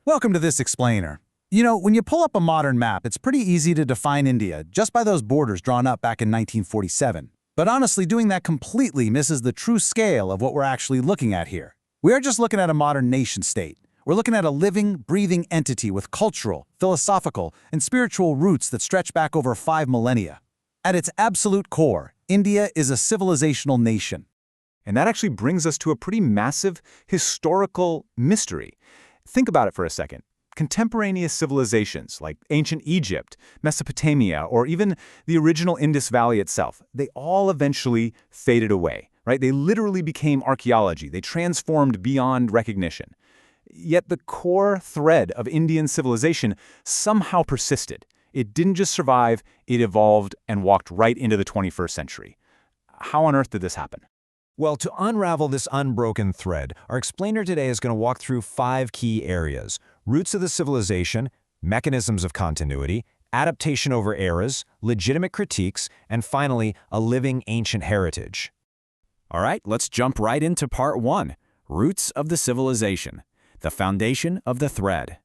Welcome to this explainer. You know, when you pull up a modern map, it's pretty easy to define India just by those borders drawn up back in 1947. But honestly, doing that completely misses the true scale of what we're actually looking at here. We are just looking at a modern nation-state. We're looking at a living, breathing entity with cultural, philosophical, and spiritual roots that stretch back over 5 millennia. At its absolute core, India is a civilisational nation. And that actually brings us to a pretty massive historical mystery. Think about it for a second. Contemporaneous civilizations like ancient Egypt, Mesopotamia, or even the original Indus Valley itself, they all eventually faded away, right? They literally became archaeology. They transformed beyond recognition. Yet the core thread of Indian civilization somehow persisted. It didn't just survive, it evolved and walked right into the 21st century. How on earth did this happen? Well, to unravel this unbroken thread, our explainer today is going to walk through 5 key areas: roots of the civilization, mechanisms of continuity, adaptation over eras, legitimate critiques, and finally, a living ancient heritage. All right, let's jump right into part 1, roots of the civilization, the foundation of the thread.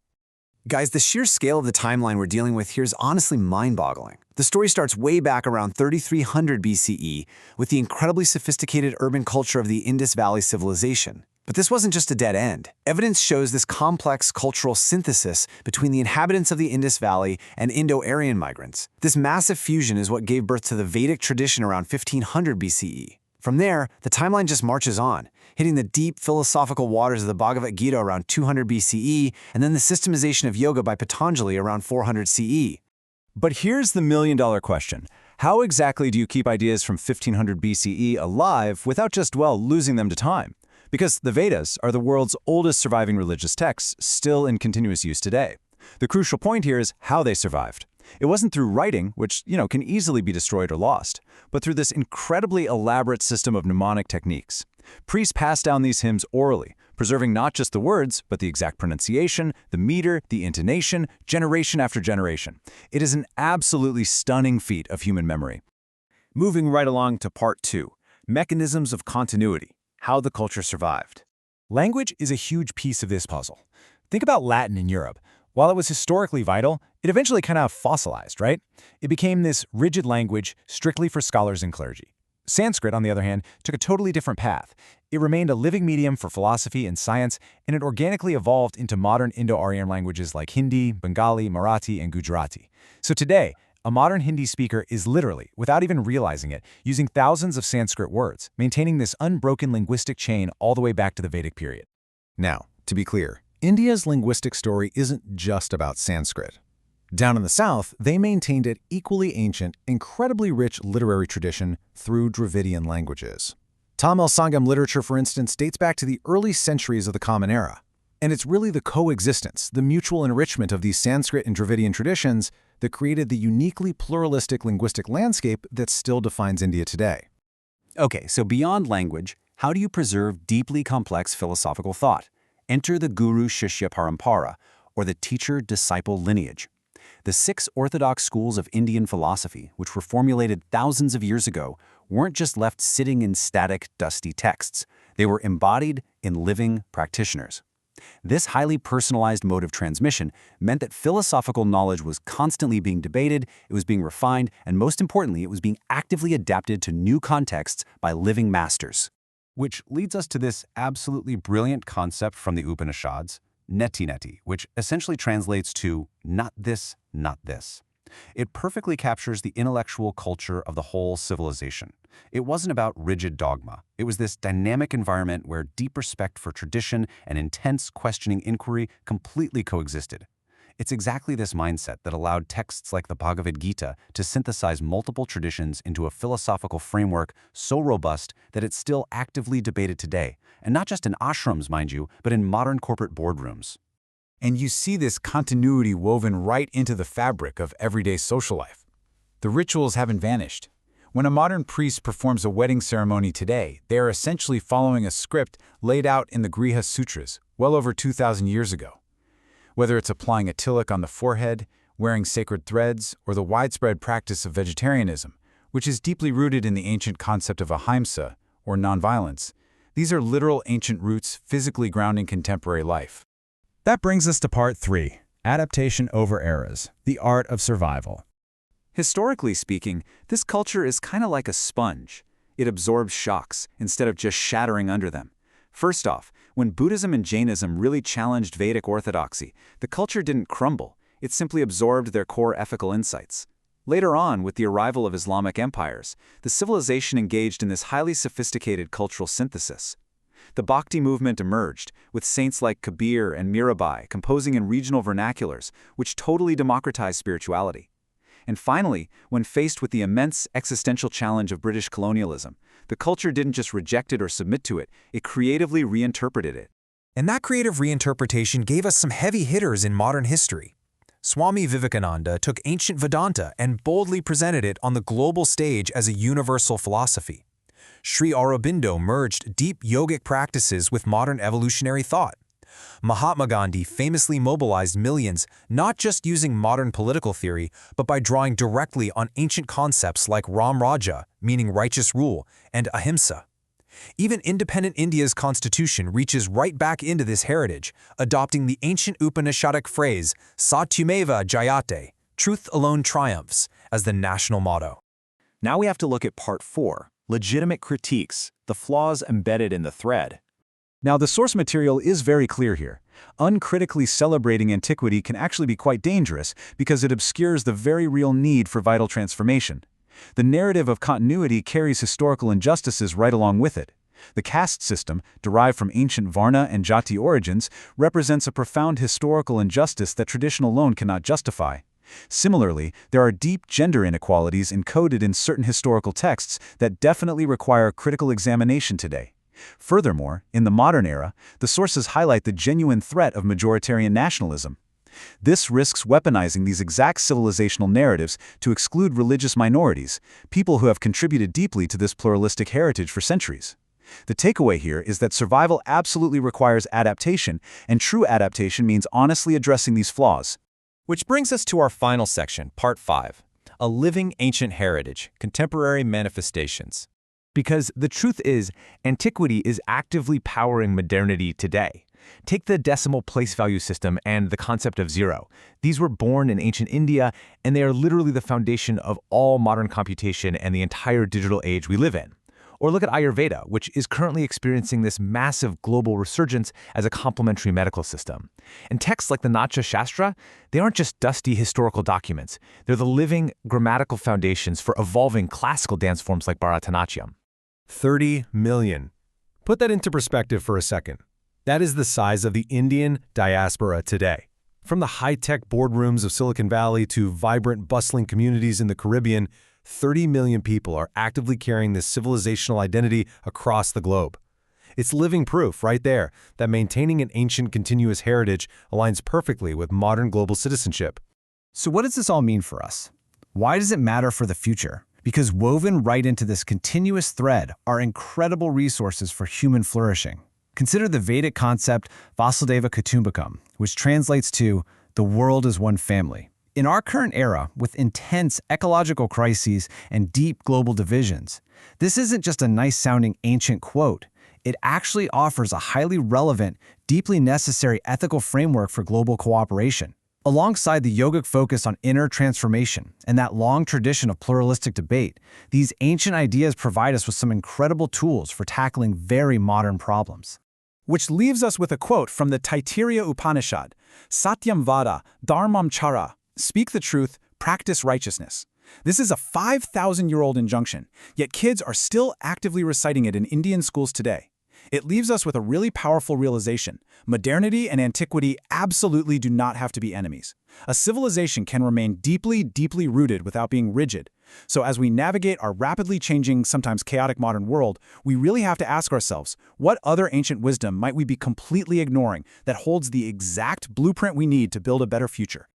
Guys, the sheer scale of the timeline we're dealing with here is honestly mind-boggling. The story starts way back around 3300 BCE with the incredibly sophisticated urban culture of the Indus Valley civilization. But this wasn't just a dead end. Evidence shows this complex cultural synthesis between the inhabitants of the Indus Valley and Indo-Aryan migrants. This massive fusion is what gave birth to the Vedic tradition around 1500 BCE. From there, the timeline just marches on, hitting the deep philosophical waters of the Bhagavad Gita around 200 BCE, and then the systemization of yoga by Patanjali around 400 CE. But here's the million-dollar question. How exactly do you keep ideas from 1500 BCE alive without just, well, losing them to time? Because the Vedas are the world's oldest surviving religious texts, still in continuous use today. The crucial point here is how they survived. It wasn't through writing, which, can easily be destroyed or lost, but through this incredibly elaborate system of mnemonic techniques. Priests passed down these hymns orally, preserving not just the words, but the exact pronunciation, the meter, the intonation, generation after generation. It is an absolutely stunning feat of human memory. Moving right along to part 2, mechanisms of continuity, how the culture survived. Language is a huge piece of this puzzle. Think about Latin in Europe. While it was historically vital, it eventually kind of fossilized, right? It became this rigid language strictly for scholars and clergy. Sanskrit, on the other hand, took a totally different path. It remained a living medium for philosophy and science, and it organically evolved into modern Indo-Aryan languages like Hindi, Bengali, Marathi, and Gujarati. So today, a modern Hindi speaker is literally, without even realizing it, using thousands of Sanskrit words, maintaining this unbroken linguistic chain all the way back to the Vedic period. Now, to be clear, India's linguistic story isn't just about Sanskrit. Down in the south, they maintained an equally ancient, incredibly rich literary tradition through Dravidian languages. Tamil Sangam literature, for instance, dates back to the early centuries of the Common Era. And it's really the coexistence, the mutual enrichment of these Sanskrit and Dravidian traditions that created the uniquely pluralistic linguistic landscape that still defines India today. Okay, so beyond language, how do you preserve deeply complex philosophical thought? Enter the Guru-Shishya Parampara, or the teacher-disciple lineage. The 6 orthodox schools of Indian philosophy, which were formulated thousands of years ago, weren't just left sitting in static, dusty texts. They were embodied in living practitioners. This highly personalized mode of transmission meant that philosophical knowledge was constantly being debated, it was being refined, and most importantly, it was being actively adapted to new contexts by living masters. Which leads us to this absolutely brilliant concept from the Upanishads, neti, which essentially translates to not this, not this. It perfectly captures the intellectual culture of the whole civilization. It wasn't about rigid dogma. It was this dynamic environment where deep respect for tradition and intense questioning inquiry completely coexisted. It's exactly this mindset that allowed texts like the Bhagavad Gita to synthesize multiple traditions into a philosophical framework so robust that it's still actively debated today, and not just in ashrams, mind you, but in modern corporate boardrooms. And you see this continuity woven right into the fabric of everyday social life. The rituals haven't vanished. When a modern priest performs a wedding ceremony today, they are essentially following a script laid out in the Griha Sutras well over 2,000 years ago. Whether it's applying a tilak on the forehead, wearing sacred threads, or the widespread practice of vegetarianism, which is deeply rooted in the ancient concept of ahimsa, or nonviolence, these are literal ancient roots physically grounding contemporary life. That brings us to part 3, adaptation over eras, the art of survival. Historically speaking, this culture is kind of like a sponge. It absorbs shocks instead of just shattering under them. First off, when Buddhism and Jainism really challenged Vedic orthodoxy, the culture didn't crumble. It simply absorbed their core ethical insights. Later on, with the arrival of Islamic empires, the civilization engaged in this highly sophisticated cultural synthesis. The Bhakti movement emerged, with saints like Kabir and Mirabai composing in regional vernaculars, which totally democratized spirituality. And finally, when faced with the immense existential challenge of British colonialism, the culture didn't just reject it or submit to it, it creatively reinterpreted it. And that creative reinterpretation gave us some heavy hitters in modern history. Swami Vivekananda took ancient Vedanta and boldly presented it on the global stage as a universal philosophy. Sri Aurobindo merged deep yogic practices with modern evolutionary thought. Mahatma Gandhi famously mobilized millions not just using modern political theory, but by drawing directly on ancient concepts like Ram Raja, meaning righteous rule, and ahimsa. Even independent India's constitution reaches right back into this heritage, adopting the ancient Upanishadic phrase Satyameva Jayate, truth alone triumphs, as the national motto. Now we have to look at part 4, legitimate critiques, the flaws embedded in the thread. Now, the source material is very clear here. Uncritically celebrating antiquity can actually be quite dangerous because it obscures the very real need for vital transformation. The narrative of continuity carries historical injustices right along with it. The caste system, derived from ancient Varna and Jati origins, represents a profound historical injustice that tradition alone cannot justify. Similarly, there are deep gender inequalities encoded in certain historical texts that definitely require critical examination today. Furthermore, in the modern era, the sources highlight the genuine threat of majoritarian nationalism. This risks weaponizing these exact civilizational narratives to exclude religious minorities, people who have contributed deeply to this pluralistic heritage for centuries. The takeaway here is that survival absolutely requires adaptation, and true adaptation means honestly addressing these flaws. Which brings us to our final section, part 5, a living ancient heritage, contemporary manifestations. Because the truth is, antiquity is actively powering modernity today. Take the decimal place value system and the concept of zero. These were born in ancient India, and they are literally the foundation of all modern computation and the entire digital age we live in. Or look at Ayurveda, which is currently experiencing this massive global resurgence as a complementary medical system. And texts like the Natya Shastra, they aren't just dusty historical documents. They're the living grammatical foundations for evolving classical dance forms like Bharatanatyam. 30 million. Put that into perspective for a second. That is the size of the Indian diaspora today. From the high-tech boardrooms of Silicon Valley to vibrant, bustling communities in the Caribbean, 30 million people are actively carrying this civilizational identity across the globe. It's living proof right there that maintaining an ancient continuous heritage aligns perfectly with modern global citizenship. So what does this all mean for us? Why does it matter for the future? Because woven right into this continuous thread are incredible resources for human flourishing. Consider the Vedic concept Vasudeva Kutumbakam, which translates to the world is one family. In our current era, with intense ecological crises and deep global divisions, this isn't just a nice-sounding ancient quote. It actually offers a highly relevant, deeply necessary ethical framework for global cooperation. Alongside the yogic focus on inner transformation and that long tradition of pluralistic debate, these ancient ideas provide us with some incredible tools for tackling very modern problems. Which leaves us with a quote from the Taittiriya Upanishad, Satyam Vada, Dharmam Chara, speak the truth, practice righteousness. This is a 5,000-year-old injunction, yet kids are still actively reciting it in Indian schools today. It leaves us with a really powerful realization. Modernity and antiquity absolutely do not have to be enemies. A civilization can remain deeply, deeply rooted without being rigid. So as we navigate our rapidly changing, sometimes chaotic modern world, we really have to ask ourselves, what other ancient wisdom might we be completely ignoring that holds the exact blueprint we need to build a better future?